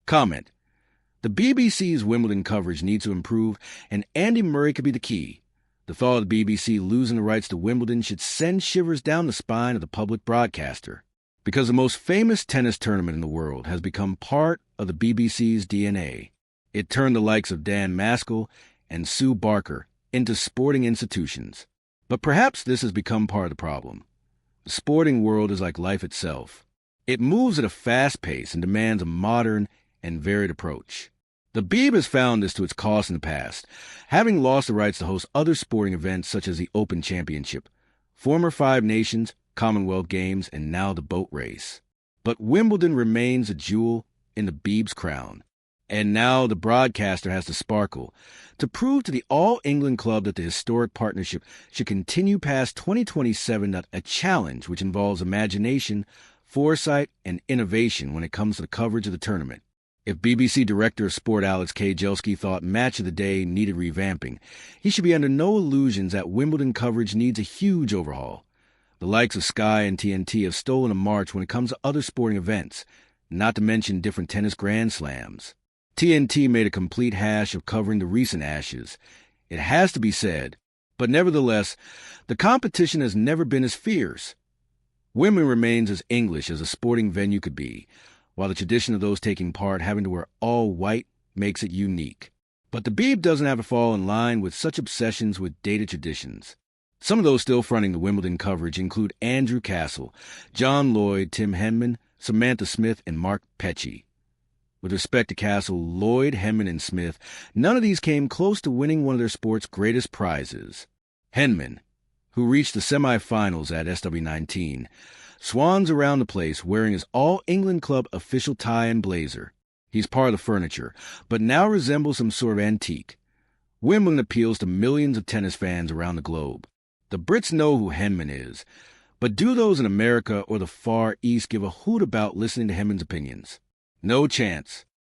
Comment: the BBC's Wimbledon coverage needs to improve, and Andy Murray could be the key. The thought of the BBC losing the rights to Wimbledon should send shivers down the spine of the public broadcaster, because the most famous tennis tournament in the world has become part of the BBC's DNA. It turned the likes of Dan Maskell and Sue Barker into sporting institutions. But perhaps this has become part of the problem. The sporting world is like life itself. It moves at a fast pace and demands a modern and varied approach. The Beeb has found this to its cost in the past, having lost the rights to host other sporting events such as the Open Championship, former Five Nations, Commonwealth Games, and now the boat race. But Wimbledon remains a jewel in the Beeb's crown. And now the broadcaster has to sparkle to prove to the All England Club that the historic partnership should continue past 2027, a challenge which involves imagination, foresight, and innovation when it comes to the coverage of the tournament. If BBC Director of Sport Alex K. Jelski thought Match of the Day needed revamping, he should be under no illusions that Wimbledon coverage needs a huge overhaul. The likes of Sky and TNT have stolen a march when it comes to other sporting events, not to mention different tennis Grand Slams. TNT made a complete hash of covering the recent Ashes. It has to be said, but nevertheless, the competition has never been as fierce. Wimbledon remains as English as a sporting venue could be, while the tradition of those taking part having to wear all white makes it unique. But the Beeb doesn't have to fall in line with such obsessions with dated traditions. Some of those still fronting the Wimbledon coverage include Andrew Castle, John Lloyd, Tim Henman, Samantha Smith, and Mark Pecci. With respect to Castle, Lloyd, Henman, and Smith, none of these came close to winning one of their sport's greatest prizes. Henman, who reached the semifinals at SW19, swans around the place wearing his All-England Club official tie and blazer. He's part of the furniture, but now resembles some sort of antique. Wimbledon appeals to millions of tennis fans around the globe. The Brits know who Henman is, but do those in America or the Far East give a hoot about listening to Henman's opinions? No chance.